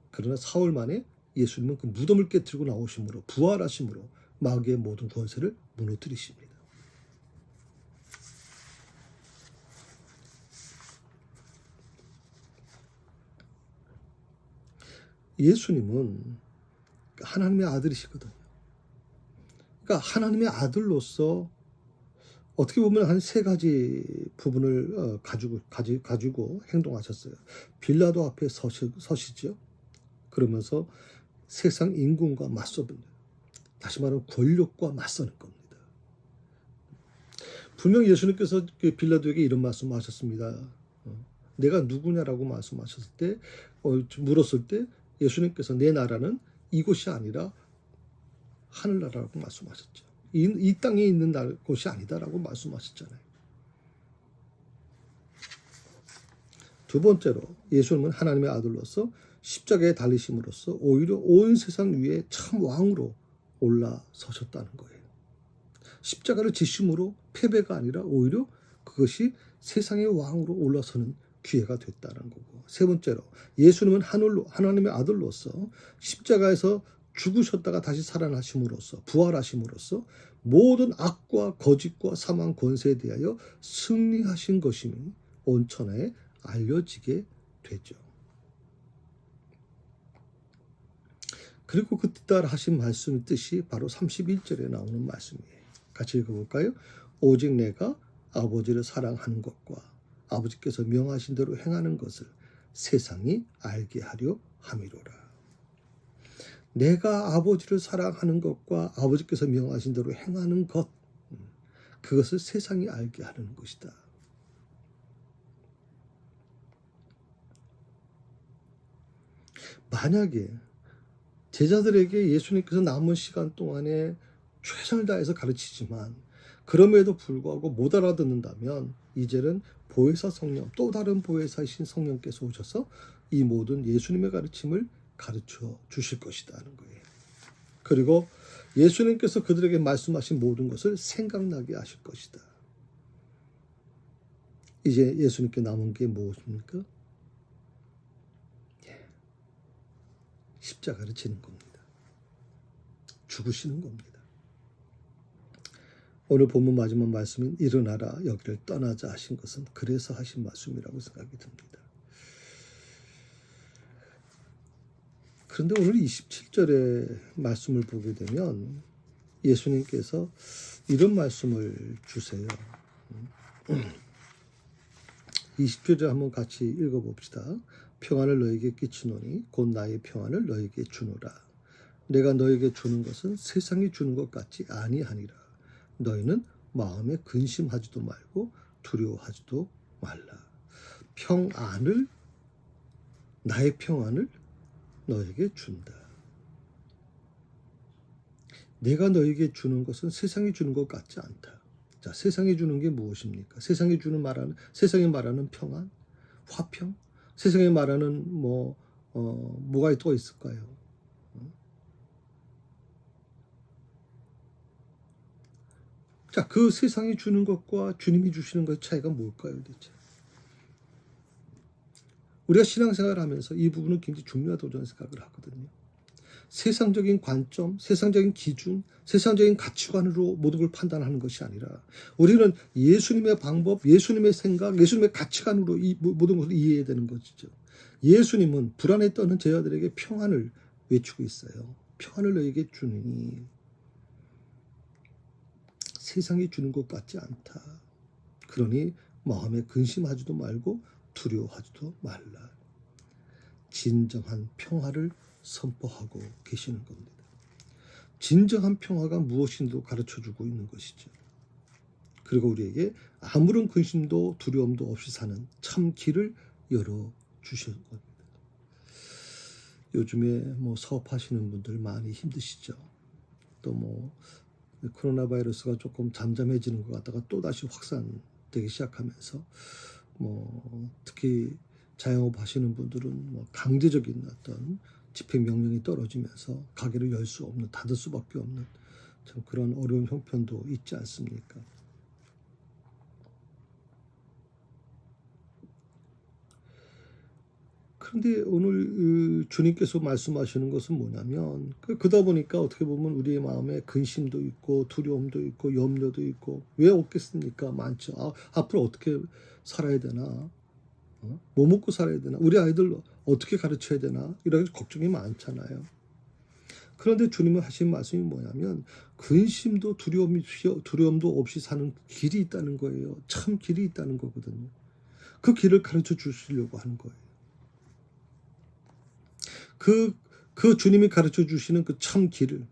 그러나 사흘 만에 예수님은 그 무덤을 깨뜨리고 나오심으로, 부활하심으로 마귀의 모든 권세를 무너뜨리십니다. 예수님은 하나님의 아들이시거든요. 그러니까 하나님의 아들로서 어떻게 보면 한 세 가지 부분을 가지고 행동하셨어요. 빌라도 앞에 서시죠. 그러면서 세상 인권과 맞서는, 다시 말하면 권력과 맞서는 겁니다. 분명 예수님께서 빌라도에게 이런 말씀하셨습니다. 내가 누구냐라고 말씀하셨을 때, 물었을 때 예수님께서 내 나라는 이곳이 아니라 하늘나라라고 말씀하셨죠. 이 땅에 있는 곳이 아니다라고 말씀하셨잖아요. 두 번째로 예수님은 하나님의 아들로서 십자가에 달리심으로써 오히려 온 세상 위에 참 왕으로 올라서셨다는 거예요. 십자가를 지심으로 패배가 아니라 오히려 그것이 세상의 왕으로 올라서는 기회가 됐다는 거고. 세 번째로 예수님은 하나님의 아들로서 십자가에서 죽으셨다가 다시 살아나심으로써, 부활하심으로써 모든 악과 거짓과 사망 권세에 대하여 승리하신 것임이 온 천하에 알려지게 되죠. 그리고 그 뒤따라 하신 말씀의 뜻이 바로 31절에 나오는 말씀이에요. 같이 읽어볼까요? 오직 내가 아버지를 사랑하는 것과 아버지께서 명하신 대로 행하는 것을 세상이 알게 하려 함이로라. 내가 아버지를 사랑하는 것과 아버지께서 명하신 대로 행하는 것, 그것을 세상이 알게 하는 것이다. 만약에 제자들에게 예수님께서 남은 시간 동안에 최선을 다해서 가르치지만 그럼에도 불구하고 못 알아듣는다면 이제는 보혜사 성령, 또 다른 보혜사이신 성령께서 오셔서 이 모든 예수님의 가르침을 가르쳐 주실 것이라는 거예요. 그리고 예수님께서 그들에게 말씀하신 모든 것을 생각나게 하실 것이다. 이제 예수님께 남은 게 무엇입니까? 십자가를 지는 겁니다. 죽으시는 겁니다. 오늘 본문 마지막 말씀인 일어나라 여기를 떠나자 하신 것은 그래서 하신 말씀이라고 생각이 듭니다. 그런데 오늘 27절의 말씀을 보게 되면 예수님께서 이런 말씀을 주세요. 20절을 한번 같이 읽어봅시다. 평안을 너에게 끼치노니 곧 나의 평안을 너에게 주노라. 내가 너에게 주는 것은 세상이 주는 것 같지 아니하니라. 너희는 마음에 근심하지도 말고 두려워하지도 말라. 나의 평안을 너에게 준다. 내가 너에게 주는 것은 세상이 주는 것 같지 않다. 자, 세상이 주는 게 무엇입니까? 세상이 말하는 평안. 화평? 세상에 말하는 뭐가 또 있을까요? 자, 그 세상이 주는 것과 주님이 주시는 것의 차이가 뭘까요, 대체? 우리가 신앙생활을 하면서 이 부분은 굉장히 중요하다고 저는 생각을 하거든요. 세상적인 관점, 세상적인 기준, 세상적인 가치관으로 모든 걸 판단하는 것이 아니라 우리는 예수님의 방법, 예수님의 생각, 예수님의 가치관으로 이 모든 것을 이해해야 되는 것이죠. 예수님은 불안에 떠는 제자들에게 평안을 외치고 있어요. 평안을 너에게 주느니 세상이 주는 것 같지 않다. 그러니 마음에 근심하지도 말고 두려워하지도 말라. 진정한 평화를 선포하고 계시는 겁니다. 진정한 평화가 무엇인지도 가르쳐주고 있는 것이죠. 그리고 우리에게 아무런 근심도 두려움도 없이 사는 참 길을 열어주신 겁니다. 요즘에 사업하시는 분들 많이 힘드시죠. 또 코로나 바이러스가 조금 잠잠해지는 것 같다가 또다시 확산되기 시작하면서 특히 자영업 하시는 분들은 강제적인 어떤 집행 명령이 떨어지면서 가게를 열 수 없는, 닫을 수밖에 없는 참 그런 어려운 형편도 있지 않습니까? 그런데 오늘 주님께서 말씀하시는 것은 뭐냐면 그러다 보니까 어떻게 보면 우리의 마음에 근심도 있고 두려움도 있고 염려도 있고 왜 없겠습니까? 많죠. 앞으로 어떻게 살아야 되나? 뭐 먹고 살아야 되나? 우리 아이들 어떻게 가르쳐야 되나? 이런 걱정이 많잖아요. 그런데 주님은 하신 말씀이 뭐냐면 근심도 두려움도 없이 사는 길이 있다는 거예요. 참 길이 있다는 거거든요. 그 길을 가르쳐 주시려고 하는 거예요. 그 주님이 가르쳐 주시는 그 참 길을,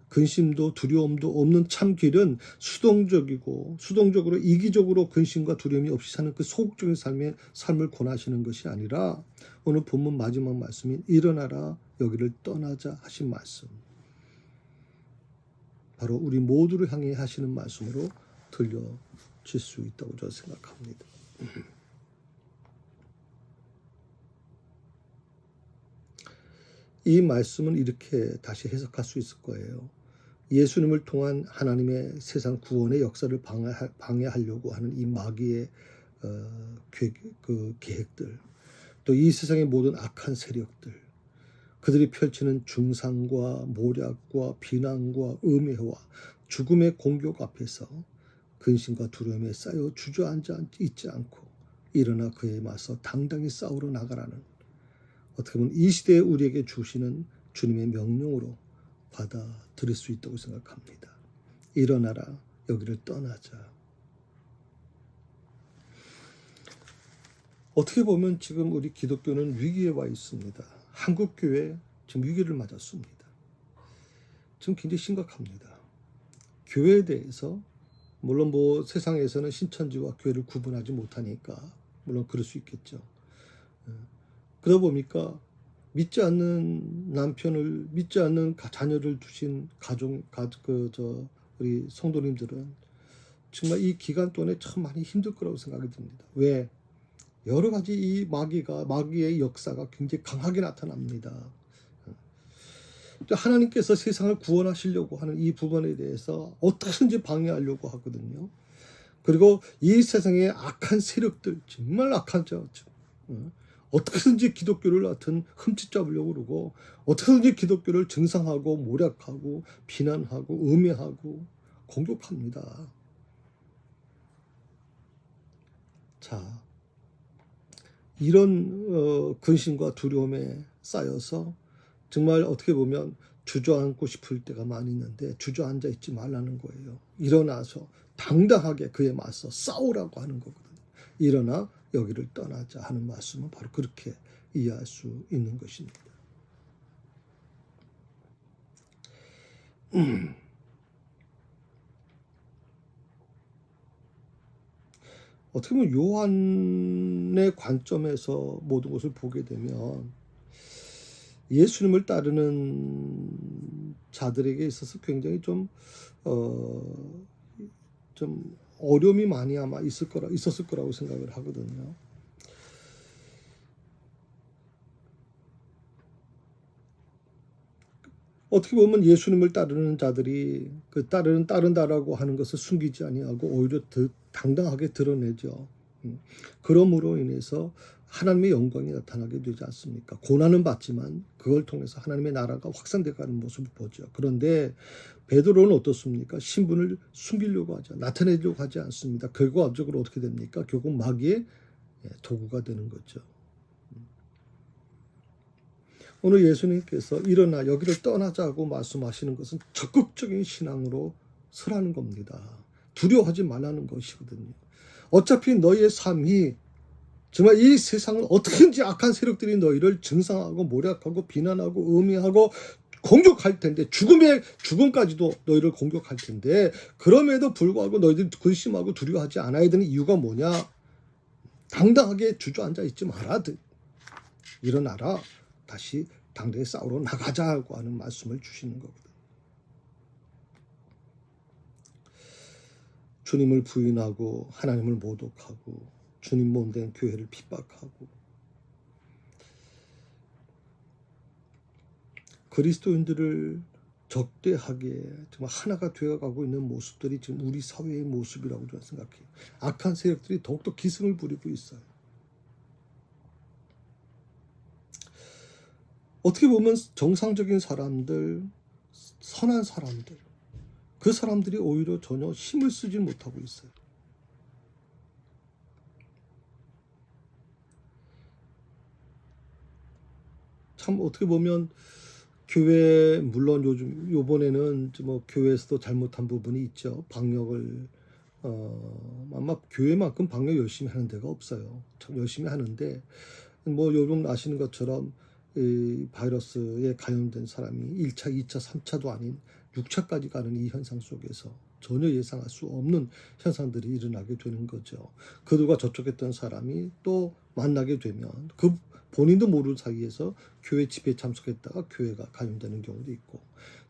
근심도 두려움도 없는 참 길은 수동적으로 이기적으로 근심과 두려움이 없이 사는 그 소극적인 삶을 권하시는 것이 아니라 오늘 본문 마지막 말씀인 일어나라 여기를 떠나자 하신 말씀, 바로 우리 모두를 향해 하시는 말씀으로 들려질 수 있다고 저는 생각합니다. 이 말씀은 이렇게 다시 해석할 수 있을 거예요. 예수님을 통한 하나님의 세상 구원의 역사를 방해하려고 하는 이 마귀의 계획들, 또 이 세상의 모든 악한 세력들, 그들이 펼치는 중상과 모략과 비난과 음해와 죽음의 공격 앞에서 근심과 두려움에 쌓여 주저앉아 있지 않고 일어나 그에 맞서 당당히 싸우러 나가라는, 어떻게 보면 이 시대에 우리에게 주시는 주님의 명령으로 받아들일 수 있다고 생각합니다. 일어나라, 여기를 떠나자. 어떻게 보면 지금 우리 기독교는 위기에 와 있습니다. 한국교회 지금 위기를 맞았습니다. 지금 굉장히 심각합니다. 교회에 대해서 물론 세상에서는 신천지와 교회를 구분하지 못하니까 물론 그럴 수 있겠죠. 그러다 보니까 믿지 않는 남편을, 믿지 않는 자녀를 두신 우리 성도님들은 정말 이 기간 동안에 참 많이 힘들 거라고 생각이 듭니다. 왜? 여러 가지 이 마귀의 역사가 굉장히 강하게 나타납니다. 하나님께서 세상을 구원하시려고 하는 이 부분에 대해서 어떻게든지 방해하려고 하거든요. 그리고 이 세상의 악한 세력들, 정말 악하죠. 어떻게든지 기독교를 하여튼 흠집 잡으려고 그러고 어떻게든지 기독교를 증상하고 모략하고 비난하고 음해하고 공격합니다. 자, 이런 근심과 두려움에 쌓여서 정말 어떻게 보면 주저앉고 싶을 때가 많이 있는데 주저앉아 있지 말라는 거예요. 일어나서 당당하게 그에 맞서 싸우라고 하는 거거든요. 일어나 여기를 떠나자 하는 말씀은 바로 그렇게 이해할 수 있는 것입니다. 어떻게 보면 요한의 관점에서 모든 것을 보게 되면 예수님을 따르는 자들에게 있어서 굉장히 좀 어려움이 많이 아마 있었을 거라고 생각을 하거든요. 어떻게 보면 예수님을 따르는 자들이 그 따른다라고 하는 것을 숨기지 아니하고 오히려 더 당당하게 드러내죠. 그러므로 인해서 하나님의 영광이 나타나게 되지 않습니까? 고난은 받지만 그걸 통해서 하나님의 나라가 확산되어가는 모습을 보죠. 그런데 베드로는 어떻습니까? 신분을 숨기려고 하죠. 나타내려고 하지 않습니다. 결과적으로 어떻게 됩니까? 결국 마귀의 도구가 되는 거죠. 오늘 예수님께서 일어나 여기를 떠나자고 말씀하시는 것은 적극적인 신앙으로 서라는 겁니다. 두려워하지 말라는 것이거든요. 어차피 너희의 삶이 정말 이 세상은 어떻게든지 악한 세력들이 너희를 증상하고 모략하고 비난하고 음해하고 공격할 텐데 죽음까지도 너희를 공격할 텐데 그럼에도 불구하고 너희들이 근심하고 두려워하지 않아야 되는 이유가 뭐냐? 당당하게 주저앉아 있지 마라. 일어나라. 다시 당대에 싸우러 나가자고 하는 말씀을 주시는 거거든요. 주님을 부인하고 하나님을 모독하고 주님 몸된 교회를 핍박하고 그리스도인들을 적대하게 정말 하나가 되어가고 있는 모습들이 지금 우리 사회의 모습이라고 저는 생각해요. 악한 세력들이 더욱더 기승을 부리고 있어요. 어떻게 보면 정상적인 사람들, 선한 사람들, 그 사람들이 오히려 전혀 힘을 쓰지 못하고 있어요. 참 어떻게 보면 교회 물론 요번에는 뭐 교회에서도 잘못한 부분이 있죠. 방역을 아마 교회만큼 방역 열심히 하는 데가 없어요. 참 열심히 하는데 뭐 여러분 아시는 것처럼 이 바이러스에 감염된 사람이 1차, 2차, 3차도 아닌 6차까지 가는 이 현상 속에서 전혀 예상할 수 없는 현상들이 일어나게 되는 거죠. 그들과 접촉했던 사람이 또 만나게 되면 그 본인도 모르는 사이에서 교회 집회에 참석했다가 교회가 감염되는 경우도 있고.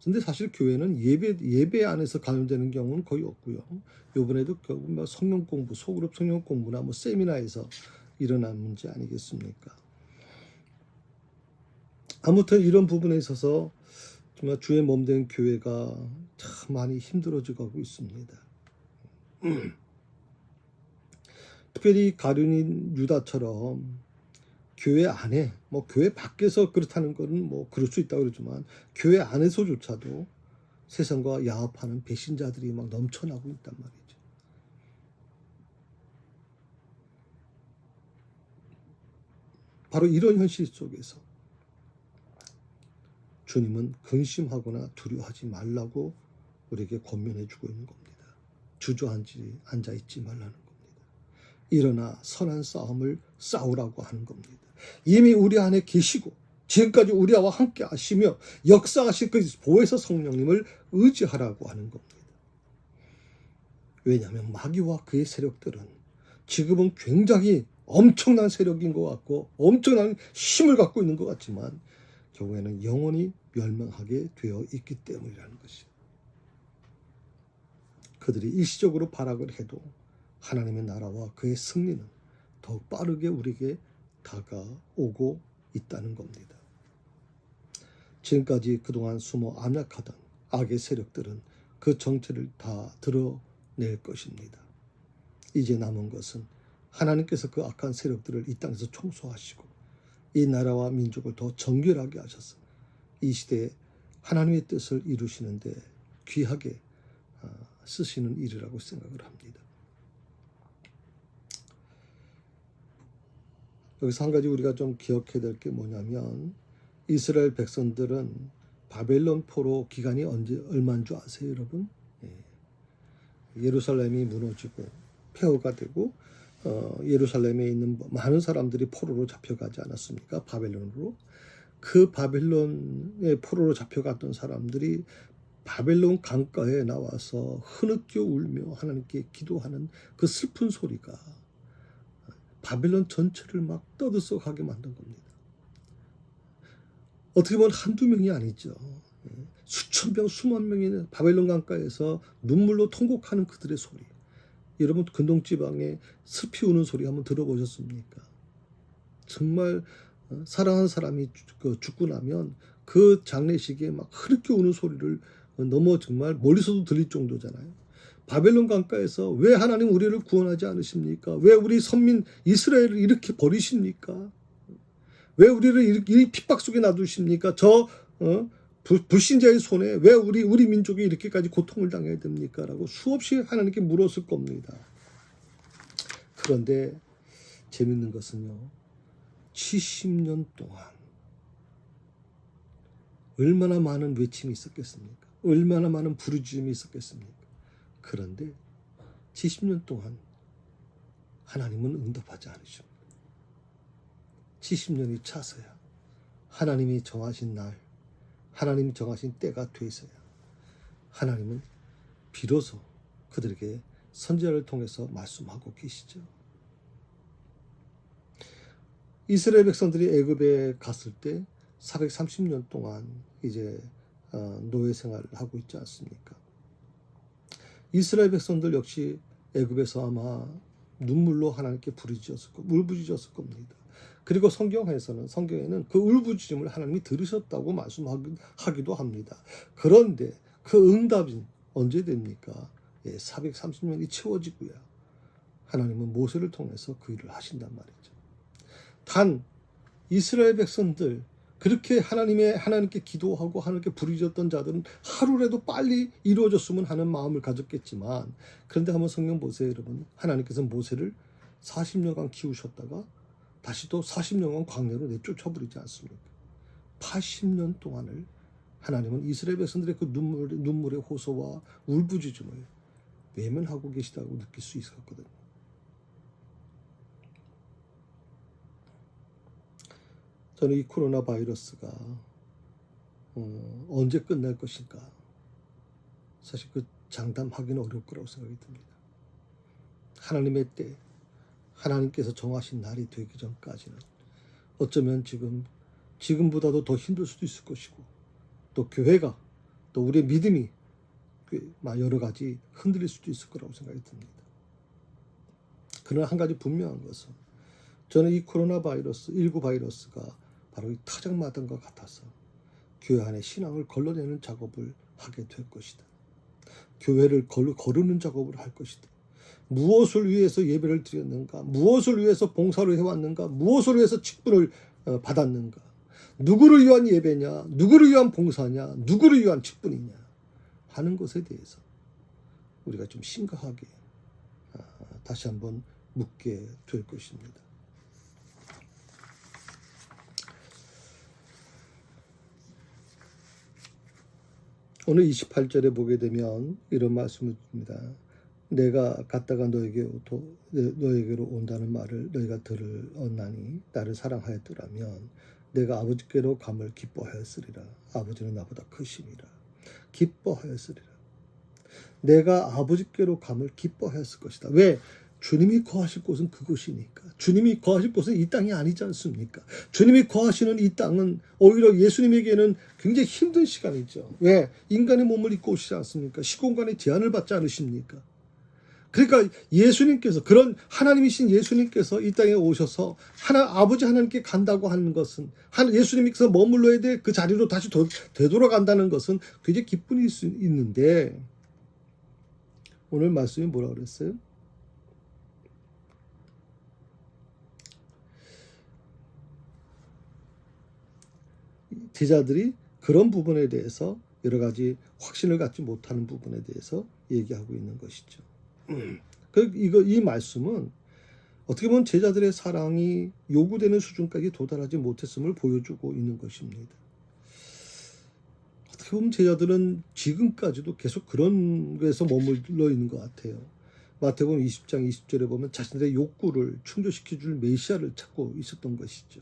근데 사실 교회는 예배 안에서 감염되는 경우는 거의 없고요. 이번에도 결국 뭐 성령 공부, 소그룹 성령 공부나 뭐 세미나에서 일어난 문제 아니겠습니까? 아무튼 이런 부분에 있어서 정말 주의 몸된 교회가 참 많이 힘들어져 가고 있습니다. 특별히 가룟인 유다처럼 교회 안에 뭐 교회 밖에서 그렇다는 거는 뭐 그럴 수 있다고 그러지만 교회 안에서조차도 세상과 야합하는 배신자들이 막 넘쳐나고 있단 말이죠. 바로 이런 현실 속에서 주님은 근심하거나 두려워하지 말라고 우리에게 권면해 주고 있는 겁니다. 주저앉아 있지 말라는 겁니다. 일어나 선한 싸움을 싸우라고 하는 겁니다. 이미 우리 안에 계시고 지금까지 우리와 함께 하시며 역사하실 그 보혜사 성령님을 의지하라고 하는 겁니다. 왜냐하면 마귀와 그의 세력들은 지금은 굉장히 엄청난 세력인 것 같고 엄청난 힘을 갖고 있는 것 같지만 결국에는 영원히 멸망하게 되어 있기 때문이라는 것이죠. 그들이 일시적으로 발악을 해도 하나님의 나라와 그의 승리는 더욱 빠르게 우리에게 다가오고 있다는 겁니다. 지금까지 그동안 숨어 암약하던 악의 세력들은 그 정체를 다 드러낼 것입니다. 이제 남은 것은 하나님께서 그 악한 세력들을 이 땅에서 청소하시고 이 나라와 민족을 더 정결하게 하셔서 이 시대에 하나님의 뜻을 이루시는데 귀하게 쓰시는 일이라고 생각을 합니다. 여기서 한 가지 우리가 좀 기억해야 될 게 뭐냐면 이스라엘 백성들은 바벨론 포로 기간이 얼마인 줄 아세요, 여러분? 예루살렘이 무너지고 폐허가 되고 예루살렘에 있는 많은 사람들이 포로로 잡혀가지 않았습니까? 바벨론으로. 그 바벨론의 포로로 잡혀갔던 사람들이 바벨론 강가에 나와서 흐느껴 울며 하나님께 기도하는 그 슬픈 소리가 바벨론 전체를 막 떠들썩하게 만든 겁니다. 어떻게 보면 한두 명이 아니죠. 수천 명, 수만 명이 바벨론 강가에서 눈물로 통곡하는 그들의 소리. 여러분 근동지방에 슬피 우는 소리 한번 들어보셨습니까? 정말 사랑하는 사람이 죽고 나면 그 장례식에 막 흐르게 우는 소리를 너무 정말 멀리서도 들릴 정도잖아요. 바벨론 강가에서 왜 하나님 우리를 구원하지 않으십니까? 왜 우리 선민 이스라엘을 이렇게 버리십니까? 왜 우리를 이 핍박 속에 놔두십니까? 불신자의 손에 왜 우리 민족이 이렇게까지 고통을 당해야 됩니까? 라고 수없이 하나님께 물었을 겁니다. 그런데 재밌는 것은요, 70년 동안 얼마나 많은 외침이 있었겠습니까? 얼마나 많은 부르짖음이 있었겠습니까? 그런데 70년 동안 하나님은 응답하지 않으십니다. 70년이 차서야 하나님이 정하신 날, 하나님이 정하신 때가 돼서야 하나님은 비로소 그들에게 선지자를 통해서 말씀하고 계시죠. 이스라엘 백성들이 애굽에 갔을 때 430년 동안 이제 노예 생활을 하고 있지 않습니까? 이스라엘 백성들 역시 애굽에서 아마 눈물로 하나님께 울부짖었을 겁니다. 그리고 성경에는 그 울부짖음을 하나님이 들으셨다고 말씀하기도 합니다. 그런데 그 응답은 언제 됩니까? 430년이 채워지고야 하나님은 모세를 통해서 그 일을 하신단 말이죠. 단 이스라엘 백성들 그렇게 하나님께 기도하고 하나님께 부르짖었던 자들은 하루라도 빨리 이루어졌으면 하는 마음을 가졌겠지만, 그런데 한번 성경 보세요, 여러분. 하나님께서 모세를 40년간 키우셨다가 다시 또 40년간 광야로 내쫓아버리지 않습니까? 80년 동안을 하나님은 이스라엘 백성들의 그 눈물의 호소와 울부짖음을 외면하고 계시다고 느낄 수 있었거든요. 저는 이 코로나 바이러스가 언제 끝날 것인가, 사실 그 장담하기는 어려울 거라고 생각이 듭니다. 하나님의 때, 하나님께서 정하신 날이 되기 전까지는 어쩌면 지금보다도 더 힘들 수도 있을 것이고, 또 교회가, 또 우리의 믿음이 여러 가지 흔들릴 수도 있을 거라고 생각이 듭니다. 그러나 한 가지 분명한 것은, 저는 이 코로나 바이러스, 19 바이러스가 바로 이 타작마당과 같아서 교회 안에 신앙을 걸러내는 작업을 하게 될 것이다. 교회를 거르는 작업을 할 것이다. 무엇을 위해서 예배를 드렸는가? 무엇을 위해서 봉사를 해왔는가? 무엇을 위해서 직분을 받았는가? 누구를 위한 예배냐? 누구를 위한 봉사냐? 누구를 위한 직분이냐? 하는 것에 대해서 우리가 좀 심각하게 다시 한번 묻게 될 것입니다. 오늘 28절에 보게 되면 이런 말씀을 줍니다. 내가 갔다가 너에게로 온다는 말을 너희가 들었나니 나를 사랑하였더라면 내가 아버지께로 감을 기뻐하였으리라. 아버지는 나보다 크심이라. 기뻐하였으리라. 내가 아버지께로 감을 기뻐하였을 것이다. 왜? 주님이 거하실 곳은 그곳이니까. 주님이 거하실 곳은 이 땅이 아니지 않습니까? 주님이 거하시는 이 땅은 오히려 예수님에게는 굉장히 힘든 시간이죠. 왜? 인간의 몸을 입고 오시지 않습니까? 시공간의 제한을 받지 않으십니까? 그러니까 예수님께서, 그런 하나님이신 예수님께서 이 땅에 오셔서 아버지 하나님께 간다고 하는 것은, 예수님께서 머물러야 될 그 자리로 다시 되돌아간다는 것은 굉장히 기쁨이 있는데, 오늘 말씀이 뭐라고 그랬어요? 제자들이 그런 부분에 대해서 여러 가지 확신을 갖지 못하는 부분에 대해서 얘기하고 있는 것이죠. 이 말씀은 어떻게 보면 제자들의 사랑이 요구되는 수준까지 도달하지 못했음을 보여주고 있는 것입니다. 어떻게 보면 제자들은 지금까지도 계속 그런 것에서 머물러 있는 것 같아요. 마태복음 20장 20절에 보면 자신들의 욕구를 충족시켜줄 메시아를 찾고 있었던 것이죠.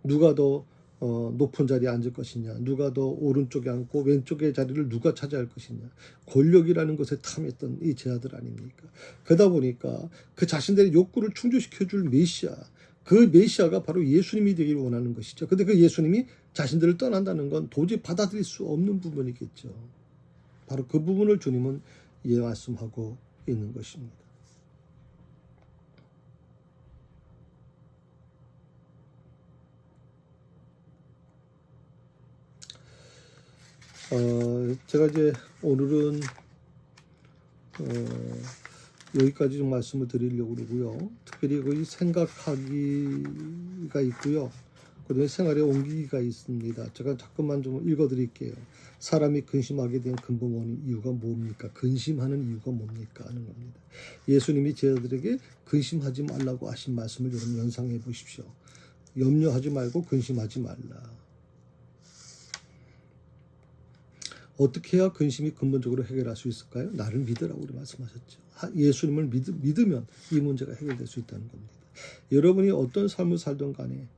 누가 더 높은 자리에 앉을 것이냐, 누가 더 오른쪽에 앉고 왼쪽의 자리를 누가 차지할 것이냐, 권력이라는 것에 탐했던 이 제자들 아닙니까? 그러다 보니까 그 자신들의 욕구를 충족시켜줄 메시아, 그 메시아가 바로 예수님이 되기를 원하는 것이죠. 근데 그 예수님이 자신들을 떠난다는 건 도저히 받아들일 수 없는 부분이겠죠. 바로 그 부분을 주님은 말씀하고 있는 것입니다. 제가 이제 오늘은 여기까지 좀 말씀을 드리려고 그러고요. 특별히 그 생각하기가 있고요. 그다음에 생활에 옮기기가 있습니다. 제가 잠깐만 좀 읽어드릴게요. 사람이 근심하게 된 근본 원인 이유가 뭡니까? 근심하는 이유가 뭡니까? 하는 겁니다. 예수님이 제자들에게 근심하지 말라고 하신 말씀을 여러분 연상해 보십시오. 염려하지 말고 근심하지 말라. 어떻게 해야 근심이 근본적으로 해결할 수 있을까요? 나를 믿으라고 말씀하셨죠. 예수님을 믿으면 이 문제가 해결될 수 있다는 겁니다. 여러분이 어떤 삶을 살던 간에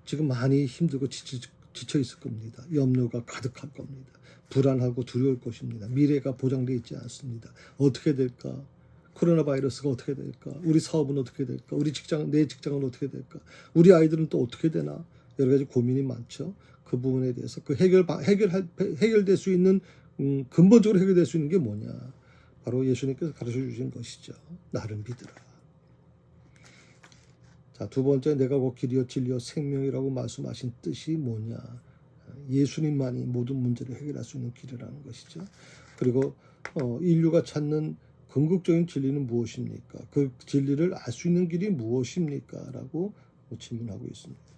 지금 많이 힘들고 지쳐 있을 겁니다. 염려가 가득할 겁니다. 불안하고 두려울 것입니다. 미래가 보장되어 있지 않습니다. 어떻게 될까? 코로나 바이러스가 어떻게 될까? 우리 사업은 어떻게 될까? 우리 직장, 내 직장은 어떻게 될까? 우리 아이들은 또 어떻게 되나? 여러 가지 고민이 많죠. 그 부분에 대해서 그 해결될 수 있는 근본적으로 해결될 수 있는 게 뭐냐? 바로 예수님께서 가르쳐 주신 것이죠. 나를 믿으라. 자, 두 번째, 내가 곧 길이요 진리요 생명이라고 말씀하신 뜻이 뭐냐? 예수님만이 모든 문제를 해결할 수 있는 길이라는 것이죠. 그리고 인류가 찾는 궁극적인 진리는 무엇입니까? 그 진리를 알 수 있는 길이 무엇입니까? 라고 질문하고 있습니다.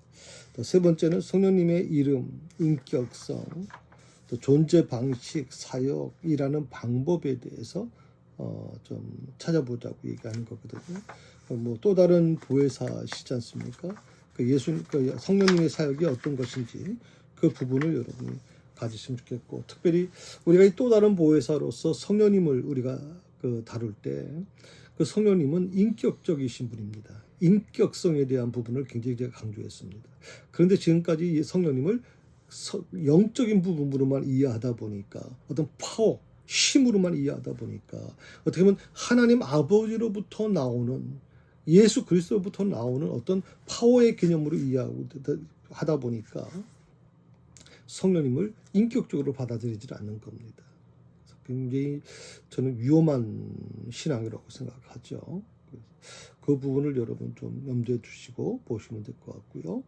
또 세 번째는 성령님의 이름, 인격성, 또 존재 방식, 사역이라는 방법에 대해서 좀 찾아보자고 얘기하는 거거든요. 뭐 또 다른 보혜사시지 않습니까? 그 성령님의 사역이 어떤 것인지 그 부분을 여러분이 가지시면 좋겠고, 특별히 우리가 이 또 다른 보혜사로서 성령님을 우리가 다룰 때 그 성령님은 인격적이신 분입니다. 인격성에 대한 부분을 굉장히 제가 강조했습니다. 그런데 지금까지 이 성령님을 영적인 부분으로만 이해하다 보니까 어떤 파워, 힘으로만 이해하다 보니까 어떻게 보면 하나님 아버지로부터 나오는 예수 그리스도로부터 나오는 어떤 파워의 개념으로 이해하다 보니까 성령님을 인격적으로 받아들이지 않는 겁니다. 굉장히 저는 위험한 신앙이라고 생각하죠. 그 부분을 여러분 좀 염두에 두시고 보시면 될 것 같고요.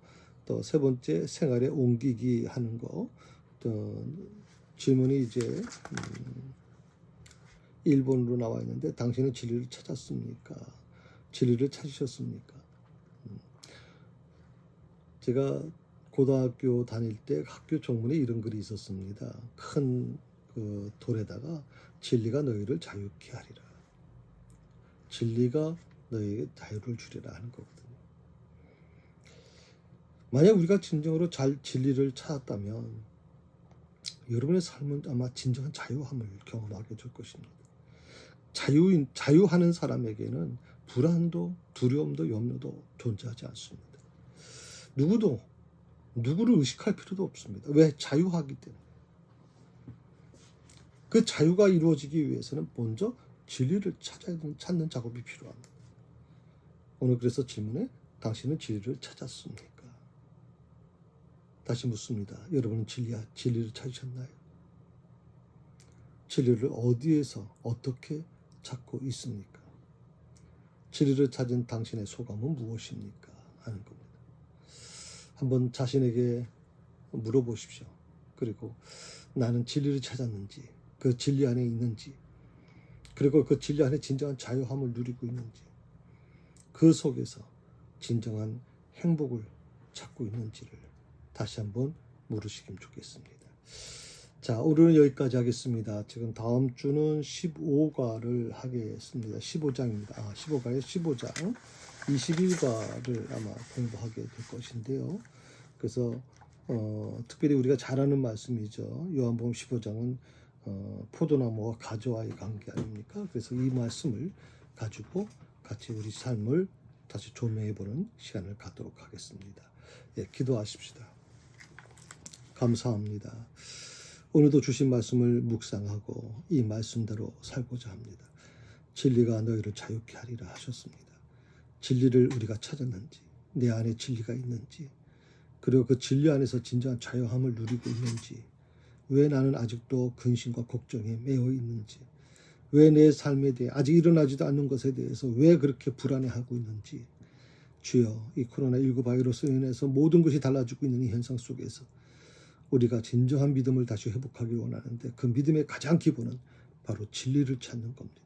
또 세 번째, 생활에 옮기기 하는 거. 또 질문이 이제 1번으로 나와 있는데, 당신은 진리를 찾았습니까? 진리를 찾으셨습니까? 제가 고등학교 다닐 때 학교 정문에 이런 글이 있었습니다. 큰 그 돌에다가 진리가 너희를 자유케 하리라. 진리가 너희에게 자유를 주리라 하는 거거든요. 만약 우리가 진정으로 진리를 찾았다면 여러분의 삶은 아마 진정한 자유함을 경험하게 될 것입니다. 자유하는 사람에게는 불안도 두려움도 염려도 존재하지 않습니다. 누구도 누구를 의식할 필요도 없습니다. 왜? 자유하기 때문에. 그 자유가 이루어지기 위해서는 먼저 진리를 찾는 작업이 필요합니다. 오늘 그래서 질문에 당신은 진리를 찾았습니까? 다시 묻습니다. 여러분은 진리를 찾으셨나요? 진리를 어디에서 어떻게 찾고 있습니까? 진리를 찾은 당신의 소감은 무엇입니까? 하는 겁니다. 한번 자신에게 물어보십시오. 그리고 나는 진리를 찾았는지, 그 진리 안에 있는지, 그리고 그 진리 안에 진정한 자유함을 누리고 있는지, 그 속에서 진정한 행복을 찾고 있는지를 다시 한번 물으시면 좋겠습니다. 자, 오늘은 여기까지 하겠습니다. 지금 다음 주는 15과를 하겠습니다. 15장입니다. 15과의 15장, 21과를 아마 공부하게 될 것인데요. 그래서 특별히 우리가 잘 아는 말씀이죠. 요한복음 15장은 포도나무와 가지와의 관계 아닙니까? 그래서 이 말씀을 가지고 같이 우리 삶을 다시 조명해보는 시간을 갖도록 하겠습니다. 예, 기도하십시다. 감사합니다. 오늘도 주신 말씀을 묵상하고 이 말씀대로 살고자 합니다. 진리가 너희를 자유케 하리라 하셨습니다. 진리를 우리가 찾았는지, 내 안에 진리가 있는지, 그리고 그 진리 안에서 진정한 자유함을 누리고 있는지, 왜 나는 아직도 근심과 걱정에 매여 있는지, 왜 내 삶에 대해 아직 일어나지도 않는 것에 대해서 왜 그렇게 불안해하고 있는지, 주여, 이 코로나19 바이러스로 인해서 모든 것이 달라지고 있는 이 현상 속에서 우리가 진정한 믿음을 다시 회복하기 원하는데 그 믿음의 가장 기본은 바로 진리를 찾는 겁니다.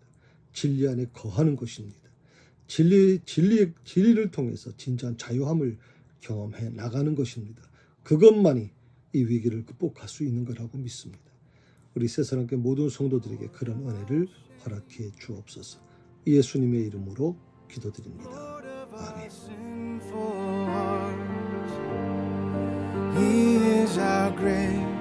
진리 안에 거하는 것입니다. 진리를 통해서 진정한 자유함을 경험해 나가는 것입니다. 그것만이 이 위기를 극복할 수 있는 거라고 믿습니다. 우리 새사랑교회 모든 성도들에게 그런 은혜를 허락해 주옵소서. 예수님의 이름으로 기도드립니다. 아멘. He is our great